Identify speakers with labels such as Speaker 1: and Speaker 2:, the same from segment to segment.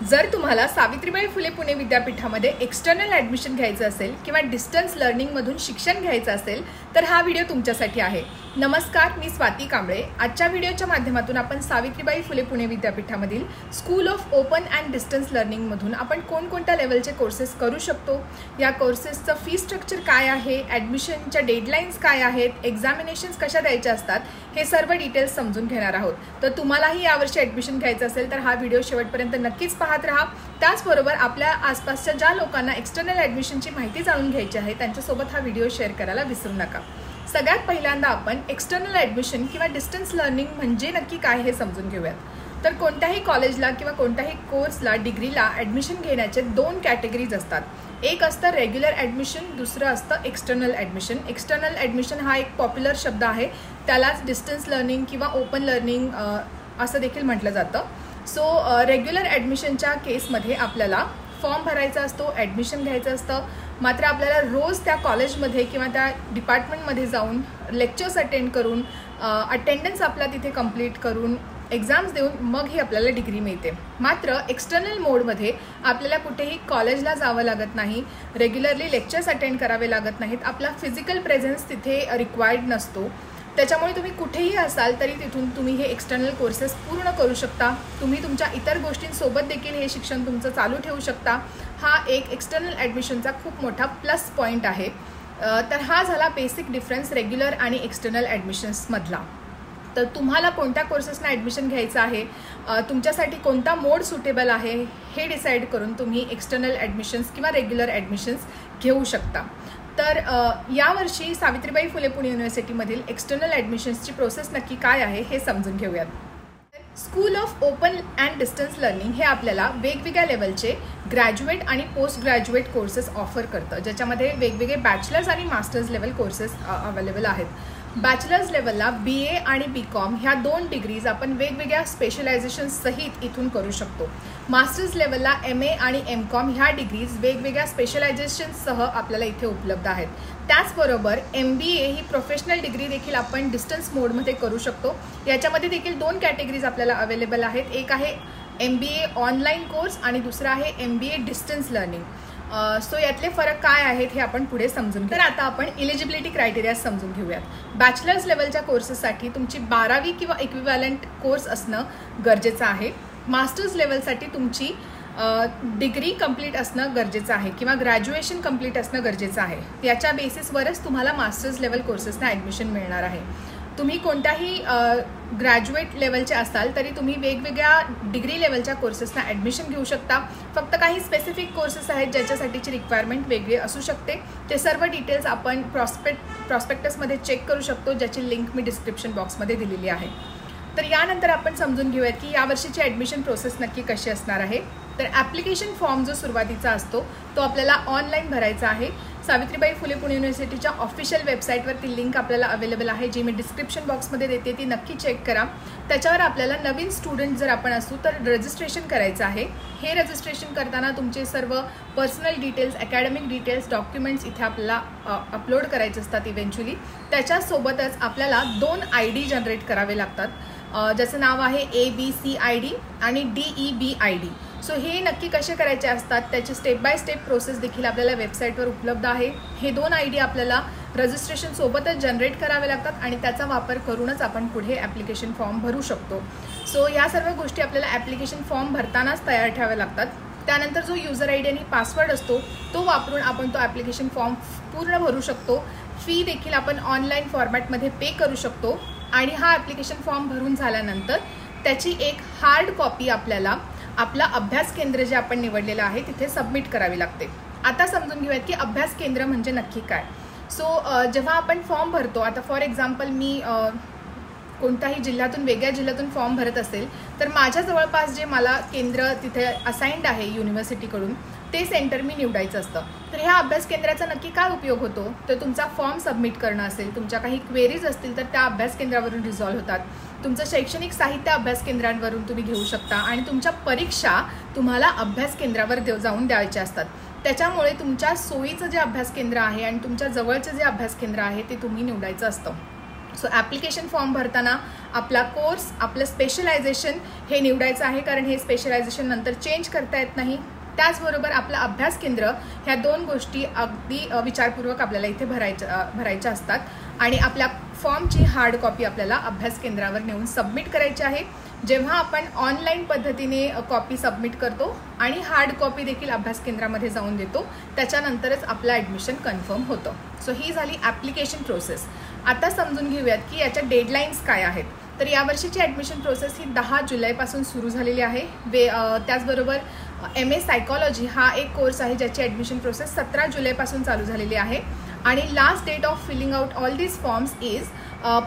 Speaker 1: जर तुम्हाला सावित्रीबाई फुले पुणे विद्यापीठामध्ये एक्सटर्नल ॲडमिशन घ्यायचं असेल किंवा डिस्टन्स लर्निंगमधून शिक्षण घ्यायचं असेल तर हा व्हिडिओ तुमच्यासाठी आहे। नमस्कार, मी स्वाती कांबळे। आजच्या व्हिडिओच्या माध्यमातून आपण सावित्रीबाई फुले पुणे विद्यापीठामधील school of open and distance लर्निंगमधून आपण कोणकोणत्या लेवलचे कोर्सेस करू शकतो, या कोर्सेसचं फी स्ट्रक्चर काय आहे, ॲडमिशनच्या डेडलाईन्स काय आहेत, एक्झामिनेशन्स कशा द्यायच्या असतात, हे सर्व डिटेल्स समजून घेणार आहोत। तर तुम्हालाही यावर्षी ॲडमिशन घ्यायचं असेल तर हा व्हिडिओ शेवटपर्यंत नक्कीच पाहत राहा। त्याचबरोबर आपल्या आसपासच्या ज्या लोकांना एक्सटर्नल ॲडमिशनची माहिती जाणून घ्यायची आहे त्यांच्यासोबत हा व्हिडिओ शेअर करायला विसरू नका। सगळ्यात पहिल्यांदा आपण एक्सटर्नल ॲडमिशन किंवा डिस्टन्स लर्निंग म्हणजे नक्की काय हे समजून घेऊयात। तर कोणत्याही कॉलेजला किंवा कोणत्याही कोर्सला डिग्रीला ॲडमिशन घेण्याचे दोन कॅटेगरीज असतात। एक असतं रेग्युलर ॲडमिशन, दुसरं असतं एक्सटर्नल ॲडमिशन। एक्सटर्नल ॲडमिशन हा एक पॉप्युलर शब्द आहे, त्यालाच डिस्टन्स लर्निंग किंवा ओपन लर्निंग असं देखील म्हटलं जातं। सो रेग्युलर ॲडमिशनच्या केसमध्ये आपल्याला फॉर्म भरायचा असतो, ॲडमिशन घ्यायचं असतं, मात्र आपल्याला रोज त्या कॉलेजमध्ये किंवा त्या डिपार्टमेंटमध्ये जाऊन लेक्चर्स अटेंड करून अटेंडन्स आपला तिथे कंप्लीट करून एक्झाम्स देऊन मग ही आपल्याला डिग्री मिळते। मात्र एक्सटर्नल मोडमध्ये आपल्याला कुठेही कॉलेजला जावं लागत नाही, रेग्युलरली लेक्चर्स अटेंड करावे लागत नाहीत, आपला फिजिकल प्रेझेन्स तिथे रिक्वायर्ड नसतो। त्याच्यामुळे तुम्ही कुठेही असाल तरी तिथून तुम्ही हे एक्सटर्नल कोर्सेस पूर्ण करू शकता। तुम्ही तुमच्या इतर गोष्टींसोबत देखील हे शिक्षण तुमचं चालू ठेवू शकता। हा एक एक्सटर्नल ॲडमिशनचा खूप मोठा प्लस पॉईंट आहे। तर हा झाला बेसिक डिफरन्स रेग्युलर आणि एक्सटर्नल ॲडमिशन्समधला। तर तुम्हाला कोणत्या कोर्सेसना ॲडमिशन घ्यायचं आहे, तुमच्यासाठी कोणता मोड सुटेबल आहे हे डिसाईड करून तुम्ही एक्सटर्नल ॲडमिशन्स किंवा रेग्युलर ॲडमिशन्स घेऊ शकता। तर यावर्षी सावित्रीबाई फुले पुणे युनिव्हर्सिटीमधील एक्सटर्नल ॲडमिशन्सची प्रोसेस नक्की काय आहे हे समजून घेऊयात। School of open and distance learning हे आपल्याला वेगवेगळ्या लेवलचे ग्रॅज्युएट आणि पोस्ट ग्रॅज्युएट कोर्सेस ऑफर करतं, ज्याच्यामध्ये वेगवेगळे बॅचलर्स आणि मास्टर्स लेवल कोर्सेस अवेलेबल आहेत। बॅचलर्स लेवलला BA आणि BCom ह्या दोन डिग्रीज आपण वेगवेगळ्या स्पेशलायझेशन्स सहित इथून करू शकतो। मास्टर्स लेवलला MA आणि MCom ह्या डिग्रीज वेगवेगळ्या स्पेशलायझेशन्ससह आपल्याला इथे उपलब्ध आहेत। त्याचबरोबर MBA ही प्रोफेशनल डिग्री देखील आपण डिस्टन्स मोडमध्ये करू शकतो। याच्यामध्ये देखील दोन कॅटेगरीज आपल्याला अवेलेबल आहेत, एक आहे MBA ऑनलाईन कोर्स आणि दुसरा आहे MBA डिस्टन्स लर्निंग। सो यातले फरक काय आहेत हे आपण पुढे समजून घेऊ। तर आता आपण इलिजिबिलिटी क्रायटेरिया समजून घेऊयात। बॅचलर्स लेवलच्या कोर्सेससाठी तुमची 12वी किंवा इक्विव्हॅलंट कोर्स असणं गरजेचं आहे। मास्टर्स लेवलसाठी तुमची डिग्री कंप्लीट असणं गरजेचं आहे किंवा ग्रॅज्युएशन कंप्लीट असणं गरजेचं आहे। याच्या बेसिसवरच तुम्हाला मास्टर्स लेवल कोर्सेसना ॲडमिशन मिळणार आहे। तुम्ही कोणत्याही ग्रॅज्युएट लेवलचे असाल तरी तुम्ही वेगवेगळ्या डिग्री लेवलच्या कोर्सेसना ॲडमिशन घेऊ शकता। फक्त काही स्पेसिफिक कोर्सेस आहेत ज्याच्यासाठीची रिक्वायरमेंट वेगळी असू शकते। ते सर्व डिटेल्स आपण प्रॉस्पेक्टसमध्ये चेक करू शकतो, ज्याची लिंक मी डिस्क्रिप्शन बॉक्समध्ये दिलेली आहे। तर यानंतर आपण समजून घेऊयात की यावर्षीची ॲडमिशन प्रोसेस नक्की कशी असणार आहे। तर ॲप्लिकेशन फॉर्म जो सुरुवातीचा असतो तो आपल्याला ऑनलाईन भरायचा आहे। सावित्रीबाई फुले पुणे युनिव्हर्सिटीच्या ऑफिशियल वेबसाईटवरती लिंक आपल्याला अवेलेबल आहे, जी मी डिस्क्रिप्शन बॉक्समध्ये देते, ती नक्की चेक करा। त्याच्यावर आपल्याला नवीन स्टुडंट जर आपण असू तर रजिस्ट्रेशन करायचं आहे। हे रजिस्ट्रेशन करताना तुमचे सर्व personal details, academic details, documents इथे आपल्याला अपलोड करायचे असतात इव्हेंच्युअली। त्याच्यासोबतच आपल्याला 2 ID जनरेट करावे लागतात, ज्याचं नाव आहे ABC ID आणि DEB ID। सो हे नक्की कसे करायचे असतात त्याची स्टेप बाय स्टेप प्रोसेस देखील आपल्याला वेबसाईटवर उपलब्ध आहे। हे 2 ID आपल्याला रजिस्ट्रेशन सोबतच जनरेट करावे लागतात आणि त्याचा वापर करूनच आपण पुढे ॲप्लिकेशन फॉर्म भरू शकतो। सो या सर्व गोष्टी आपल्याला ॲप्लिकेशन फॉर्म भरतानाच तयार ठेवाव्या लागतात। त्यानंतर जो युजर ID आणि पासवर्ड असतो तो वापरून आपण तो ॲप्लिकेशन फॉर्म पूर्ण भरू शकतो। फी देखील आपण ऑनलाईन फॉर्मॅटमध्ये पे करू शकतो आणि हा ॲप्लिकेशन फॉर्म भरून झाल्यानंतर त्याची एक हार्ड कॉपी आपल्याला आपला अभ्यास केंद्र जे आपण निवडलेलं आहे तिथे सबमिट करावी लागते। आता समजून घेऊयात की अभ्यास केंद्र म्हणजे नक्की काय। सो जेव्हा आपण फॉर्म भरतो, आता फॉर एक्झाम्पल मी कोणत्याही जिल्ह्यातून वेगळ्या जिल्ह्यातून फॉर्म भरत असेल तर माझ्या जवळपास जे मला केंद्र तिथे असाइन्ड आहे युनिव्हर्सिटीकडून ते सेंटर मी निवडायचं असतं। तर ह्या अभ्यास केंद्राचा नक्की काय उपयोग होतो, तर तुमचा फॉर्म सबमिट करणं असेल, तुमच्या काही क्वेरीज असतील तर त्या अभ्यास केंद्रावरून रिझॉल्व्ह होतात। तुमचं शैक्षणिक साहित्य अभ्यास केंद्रांवरून तुम्ही घेऊ शकता आणि तुमच्या परीक्षा तुम्हाला अभ्यास केंद्रावर जाऊन द्यायच्या असतात। त्याच्यामुळे तुमच्या सोयीचं जे अभ्यास केंद्र आहे आणि तुमच्या जवळचं जे अभ्यास केंद्र आहे ते तुम्ही निवडायचं असतं। सो ॲप्लिकेशन फॉर्म भरताना आपला कोर्स, आपलं स्पेशलायझेशन हे निवडायचं आहे, कारण हे स्पेशलायझेशन नंतर चेंज करता येत नाही. त्याचबरोबर आपलं अभ्यास केंद्र, ह्या 2 गोष्टी अगदी विचारपूर्वक आपल्याला इथे भरायच्या असतात. आणि आपल्या फॉर्मची हार्ड कॉपी आपल्याला अभ्यास केंद्रावर नेऊन सबमिट करायची आहे. जेव्हा आपण ऑनलाईन पद्धतीने कॉपी सबमिट करतो आणि हार्ड कॉपी देखील अभ्यास केंद्रामध्ये जाऊन देतो, त्याच्यानंतरच आपलं ॲडमिशन कन्फर्म होतं. सो ही झाली ॲप्लिकेशन प्रोसेस. आता समजून घेऊयात की याच्या डेडलाईन्स काय आहेत. तर यावर्षीची ॲडमिशन प्रोसेस ही 10 जुलैपासून सुरू झालेली आहे. त्याचबरोबर MA सायकॉलॉजी हा एक कोर्स आहे ज्याची ॲडमिशन प्रोसेस 17 जुलैपासून चालू झालेली आहे. आणि last date of filling out all these forms is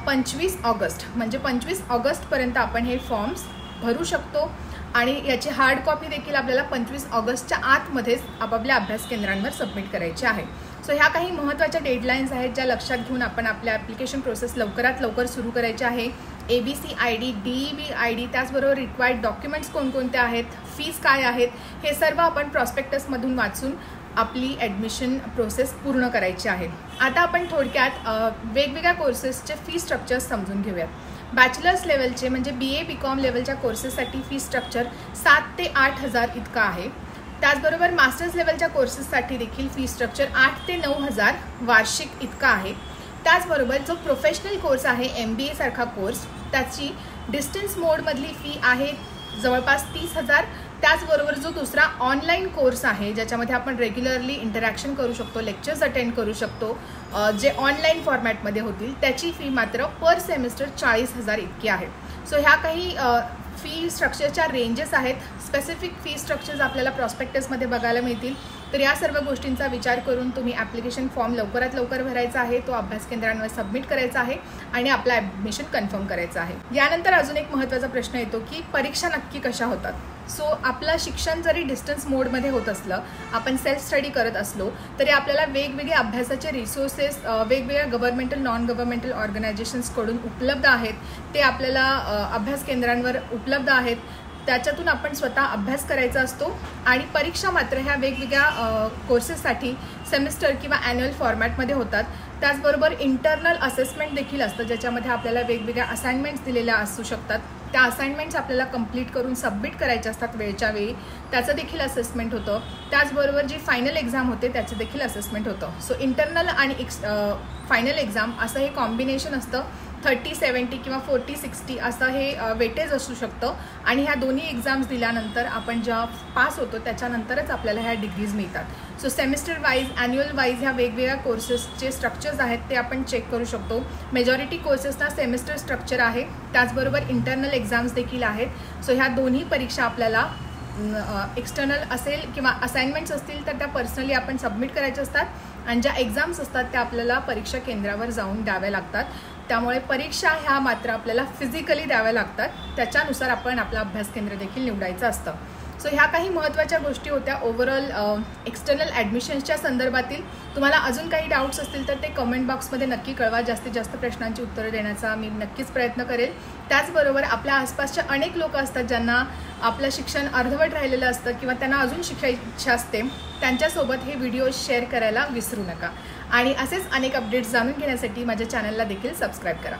Speaker 1: 25 August. म्हणजे 25 ऑगस्टपर्यंत आपण हे फॉर्म्स भरू शकतो. आणि याची हार्ड कॉपी देखील आपल्याला 25 ऑगस्टच्या आतमध्येच आपापल्या अभ्यास केंद्रांवर सबमिट करायची आहे. सो ह्या काही महत्त्वाच्या डेडलाईन्स आहेत ज्या लक्षात घेऊन आपण आपल्या ॲप्लिकेशन प्रोसेस लवकरात लवकर सुरू करायची आहे. ABC ID, DEB ID, त्याचबरोबर रिक्वायर्ड डॉक्युमेंट्स कोणकोणते आहेत, फीस काय आहेत, हे सर्व आपण प्रॉस्पेक्टसमधून वाचून आपली ॲडमिशन प्रोसेस पूर्ण करायची आहे. आता आपण थोडक्यात वेगवेगळ्या कोर्सेसचे फी स्ट्रक्चर्स समजून घेऊयात. बॅचलर्स लेवलचे म्हणजे BA BCom लेवलच्या कोर्सेससाठी फी स्ट्रक्चर 7 ते 8 हजार इतका आहे. त्याचबरोबर मास्टर्स लेवलच्या कोर्सेससाठी देखील फी स्ट्रक्चर 8 ते 9 हजार वार्षिक इतका आहे. त्याचबरोबर जो प्रोफेशनल कोर्स आहे MBA सारखा कोर्स, त्याची डिस्टन्स मोडमधली फी आहे जवळपास 30,000. त्याचबरोबर जो दुसरा ऑनलाईन कोर्स आहे ज्याच्यामध्ये आपण रेग्युलरली इंटरॅक्शन करू शकतो, लेक्चर्स अटेंड करू शकतो, जे ऑनलाईन फॉर्मॅटमध्ये होतील, त्याची फी मात्र पर सेमिस्टर 40,000 इतकी आहे. सो ह्या काही फी स्ट्रक्चरच्या रेंजेस आहेत. स्पेसिफिक फी स्ट्रक्चर्स आपल्याला प्रॉस्पेक्टसमध्ये बघायला मिळतील. तर या सर्व गोष्टींचा विचार करून तुम्ही ॲप्लिकेशन फॉर्म लवकरात लवकर भरायचा आहे, तो अभ्यास केंद्रांवर सबमिट करायचा आहे आणि आपलं ॲडमिशन कन्फर्म करायचं आहे. यानंतर अजून एक महत्त्वाचा प्रश्न येतो की परीक्षा नक्की कशा होतात. सो आपलं शिक्षण जरी डिस्टन्स मोडमध्ये होत असलं, आपण सेल्फ स्टडी करत असलो, तरी आपल्याला वेगवेगळे अभ्यासाचे रिसोर्सेस वेगवेगळ्या गव्हर्नमेंटल नॉन गव्हर्नमेंटल ऑर्गनायझेशन्सकडून उपलब्ध आहेत. ते आपल्याला अभ्यास केंद्रांवर उपलब्ध आहेत. त्याच्यातून आपण स्वतः अभ्यास करायचा असतो. आणि परीक्षा मात्र ह्या वेगवेगळ्या कोर्सेससाठी सेमिस्टर किंवा ॲन्युअल फॉर्मॅटमध्ये होतात. त्याचबरोबर इंटरनल असेसमेंट देखील असतं, ज्याच्यामध्ये आपल्याला वेगवेगळ्या असाइनमेंट्स दिलेल्या असू शकतात. त्या असाइनमेंट्स आपल्याला कंप्लीट करून सबमिट करायच्या असतात वेळच्या वेळी, त्याचं देखील असेसमेंट होतं. त्याचबरोबर जी फायनल एक्झाम होते त्याचं देखील असेसमेंट होतं. सो इंटरनल आणि फायनल एक्झाम असं हे कॉम्बिनेशन असतं. 30-70 किंवा 40-60 असं हे वेटेज असू शकतं. आणि ह्या दोन्ही एक्झाम्स दिल्यानंतर आपण जेव्हा पास होतो त्याच्यानंतरच आपल्याला ह्या डिग्रीज मिळतात. So semester wise, annual wise ह्या वेगवेगळ्या कोर्सेसचे स्ट्रक्चर्स आहेत ते आपण चेक करू शकतो. मेजॉरिटी कोर्सेसना सेमिस्टर स्ट्रक्चर आहे. त्याचबरोबर इंटरनल एक्झाम्स देखील आहेत. सो ह्या दोन्ही परीक्षा आपल्याला एक्सटर्नल असेल किंवा असाइनमेंट्स असतील तर त्या पर्सनली आपण सबमिट करायच्या असतात. आणि ज्या एक्झाम्स असतात त्या आपल्याला परीक्षा केंद्रावर जाऊन द्याव्या लागतात. त्यामुळे परीक्षा ह्या मात्र आपल्याला फिजिकली द्याव्या लागतात. त्याच्यानुसार आपण आपला अभ्यास केंद्र देखील निवडायचं असतं. सो ह्या काही महत्त्वाच्या गोष्टी होत्या ओव्हरऑल एक्सटर्नल ॲडमिशन्सच्या संदर्भातील. तुम्हाला अजून काही डाऊट्स असतील तर ते कमेंट बॉक्समध्ये नक्की कळवा. जास्तीत जास्त प्रश्नांची उत्तरं देण्याचा मी नक्कीच प्रयत्न करेल. त्याचबरोबर आपल्या आसपासच्या अनेक लोक असतात ज्यांना आपलं शिक्षण अर्धवट राहिलेलं असतं किंवा त्यांना अजून शिकायची इच्छा असते, त्यांच्यासोबत हे व्हिडिओ शेअर करायला विसरू नका. आणि असेच अनेक अपडेट्स जाणून घेण्यासाठी माझ्या चॅनलला देखील सबस्क्राईब करा.